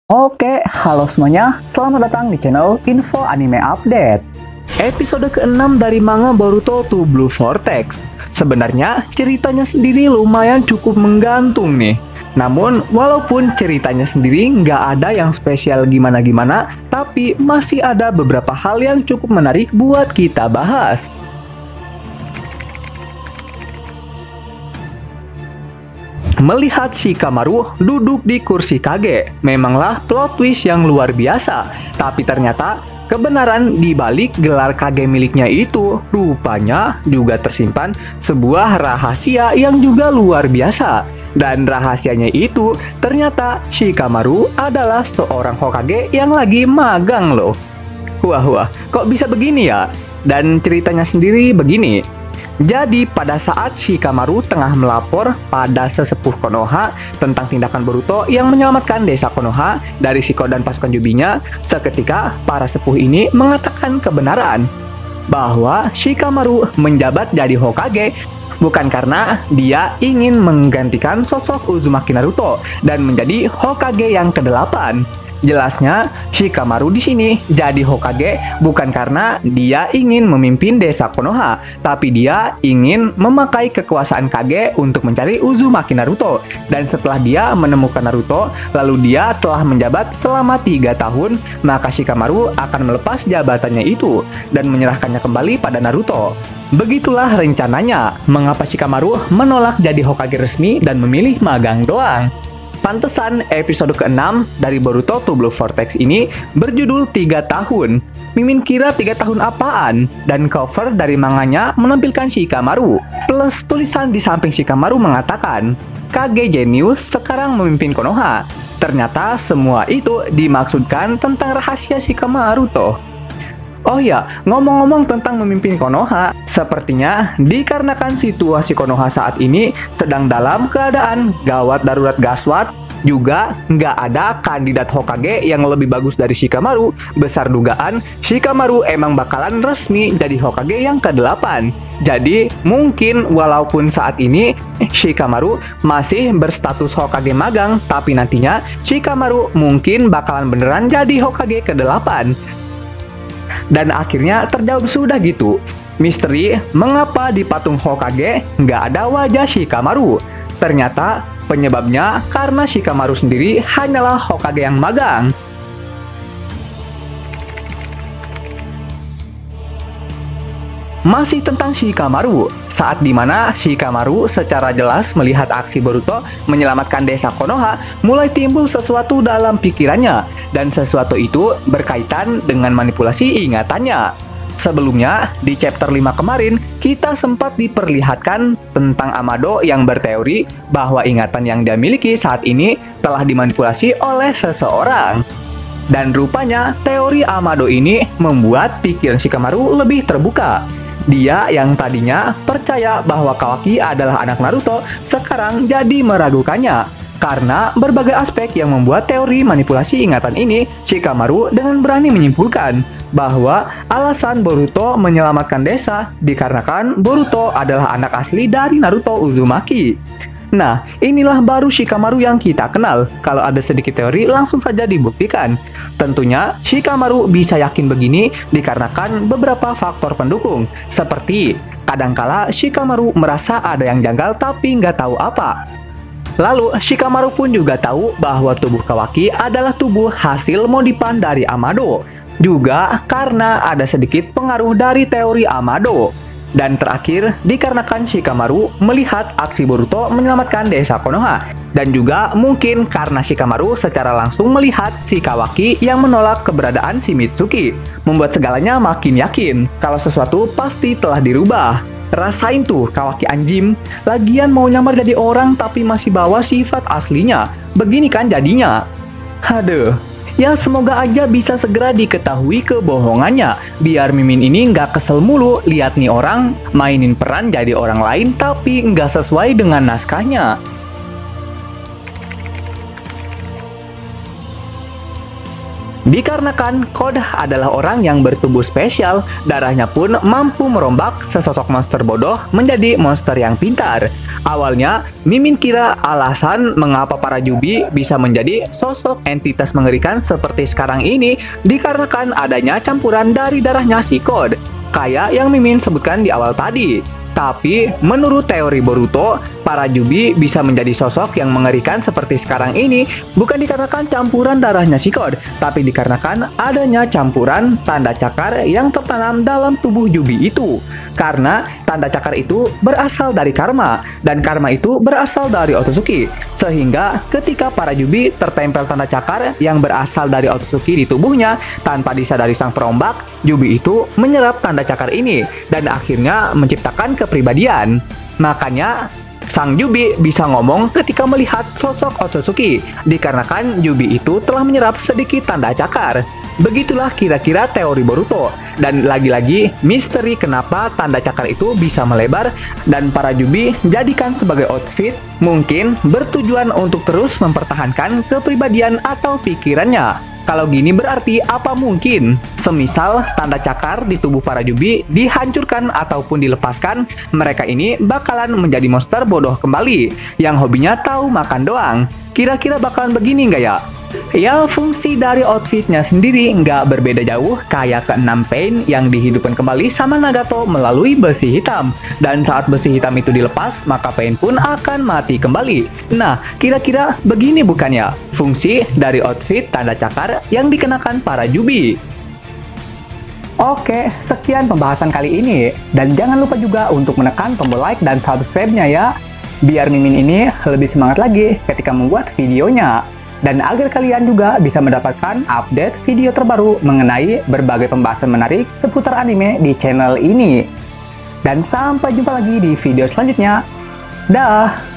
Oke, halo semuanya. Selamat datang di channel Info Anime Update. Episode ke-6 dari manga Boruto to Blue Vortex. Sebenarnya ceritanya sendiri lumayan cukup menggantung nih. Namun, walaupun ceritanya sendiri nggak ada yang spesial gimana-gimana, tapi masih ada beberapa hal yang cukup menarik buat kita bahas. Melihat Shikamaru duduk di kursi Kage, memanglah plot twist yang luar biasa. Tapi ternyata kebenaran di balik gelar Kage miliknya itu rupanya juga tersimpan sebuah rahasia yang juga luar biasa. Dan rahasianya itu ternyata Shikamaru adalah seorang Hokage yang lagi magang loh. Wah, kok bisa begini ya? Dan ceritanya sendiri begini. Jadi pada saat Shikamaru tengah melapor pada sesepuh Konoha tentang tindakan Boruto yang menyelamatkan desa Konoha dari Shiko dan pasukan Yubinya, seketika para sepuh ini mengatakan kebenaran bahwa Shikamaru menjabat jadi Hokage bukan karena dia ingin menggantikan sosok Uzumaki Naruto dan menjadi Hokage yang ke-8. Jelasnya, Shikamaru di sini jadi Hokage bukan karena dia ingin memimpin desa Konoha, tapi dia ingin memakai kekuasaan Kage untuk mencari Uzumaki Naruto. Dan setelah dia menemukan Naruto, lalu dia telah menjabat selama 3 tahun, maka Shikamaru akan melepas jabatannya itu dan menyerahkannya kembali pada Naruto. Begitulah rencananya, mengapa Shikamaru menolak jadi Hokage resmi dan memilih magang doang. Pantesan episode ke-6 dari Boruto to Blue Vortex ini berjudul 3 tahun. Mimin kira 3 tahun apaan? Dan cover dari manganya menampilkan Shikamaru. Plus tulisan di samping Shikamaru mengatakan, Kage Genius sekarang memimpin Konoha. Ternyata semua itu dimaksudkan tentang rahasia Shikamaru toh. Oh ya, ngomong-ngomong tentang memimpin Konoha, sepertinya dikarenakan situasi Konoha saat ini sedang dalam keadaan gawat darurat gaswat, juga nggak ada kandidat Hokage yang lebih bagus dari Shikamaru. Besar dugaan, Shikamaru emang bakalan resmi jadi Hokage yang ke-8. Jadi, mungkin walaupun saat ini Shikamaru masih berstatus Hokage magang, tapi nantinya Shikamaru mungkin bakalan beneran jadi Hokage ke-8. Dan akhirnya terjawab sudah gitu. Misteri mengapa di patung Hokage nggak ada wajah Shikamaru? Ternyata penyebabnya karena Shikamaru sendiri hanyalah Hokage yang magang. Masih tentang Shikamaru, saat dimana Shikamaru secara jelas melihat aksi Boruto menyelamatkan desa Konoha, mulai timbul sesuatu dalam pikirannya, dan sesuatu itu berkaitan dengan manipulasi ingatannya. Sebelumnya, di chapter 5 kemarin, kita sempat diperlihatkan tentang Amado yang berteori bahwa ingatan yang dia miliki saat ini telah dimanipulasi oleh seseorang. Dan rupanya, teori Amado ini membuat pikiran Shikamaru lebih terbuka. Dia yang tadinya percaya bahwa Kawaki adalah anak Naruto, sekarang jadi meragukannya. Karena berbagai aspek yang membuat teori manipulasi ingatan ini, Shikamaru dengan berani menyimpulkan bahwa alasan Boruto menyelamatkan desa dikarenakan Boruto adalah anak asli dari Naruto Uzumaki. Nah, inilah baru Shikamaru yang kita kenal. Kalau ada sedikit teori, langsung saja dibuktikan. Tentunya, Shikamaru bisa yakin begini dikarenakan beberapa faktor pendukung. Seperti, kadangkala Shikamaru merasa ada yang janggal tapi nggak tahu apa. Lalu, Shikamaru pun juga tahu bahwa tubuh Kawaki adalah tubuh hasil modifan dari Amado. Juga karena ada sedikit pengaruh dari teori Amado. Dan terakhir, dikarenakan Shikamaru melihat aksi Boruto menyelamatkan desa Konoha. Dan juga mungkin karena Shikamaru secara langsung melihat si Kawaki yang menolak keberadaan si Mitsuki. Membuat segalanya makin yakin kalau sesuatu pasti telah dirubah. Rasain tuh Kawaki anjim, lagian mau nyamar jadi orang tapi masih bawa sifat aslinya. Begini kan jadinya. Aduh. Ya semoga aja bisa segera diketahui kebohongannya, biar Mimin ini nggak kesel mulu lihat nih orang mainin peran jadi orang lain tapi nggak sesuai dengan naskahnya. Dikarenakan Code adalah orang yang bertubuh spesial, darahnya pun mampu merombak sesosok monster bodoh menjadi monster yang pintar. Awalnya, Mimin kira alasan mengapa para Jubi bisa menjadi sosok entitas mengerikan seperti sekarang ini dikarenakan adanya campuran dari darahnya si Code, kayak yang Mimin sebutkan di awal tadi. Tapi, menurut teori Boruto, para Jubi bisa menjadi sosok yang mengerikan seperti sekarang ini bukan dikarenakan campuran darahnya si Code, tapi dikarenakan adanya campuran tanda cakar yang tertanam dalam tubuh Jubi itu. Karena tanda cakar itu berasal dari karma, dan karma itu berasal dari Otsutsuki. Sehingga ketika para Jubi tertempel tanda cakar yang berasal dari Otsutsuki di tubuhnya, tanpa disadari sang perombak, Jubi itu menyerap tanda cakar ini, dan akhirnya menciptakan kepribadian. Makanya, sang Jubi bisa ngomong ketika melihat sosok Otsutsuki, dikarenakan Jubi itu telah menyerap sedikit tanda cakar. Begitulah kira-kira teori Boruto. Dan lagi-lagi, misteri kenapa tanda cakar itu bisa melebar dan para Jubi jadikan sebagai outfit, mungkin bertujuan untuk terus mempertahankan kepribadian atau pikirannya. Kalau gini berarti apa mungkin? Semisal tanda cakar di tubuh para Jubi dihancurkan ataupun dilepaskan, mereka ini bakalan menjadi monster bodoh kembali, yang hobinya tahu makan doang. Kira-kira bakalan begini nggak ya? Ya, fungsi dari outfitnya sendiri nggak berbeda jauh kayak ke-6 Pain yang dihidupkan kembali sama Nagato melalui besi hitam. Dan saat besi hitam itu dilepas, maka Pain pun akan mati kembali. Nah, kira-kira begini bukannya fungsi dari outfit tanda cakar yang dikenakan para Jubi? Oke, sekian pembahasan kali ini. Dan jangan lupa juga untuk menekan tombol like dan subscribe-nya ya, biar Mimin ini lebih semangat lagi ketika membuat videonya. Dan agar kalian juga bisa mendapatkan update video terbaru mengenai berbagai pembahasan menarik seputar anime di channel ini. Dan sampai jumpa lagi di video selanjutnya. Dah!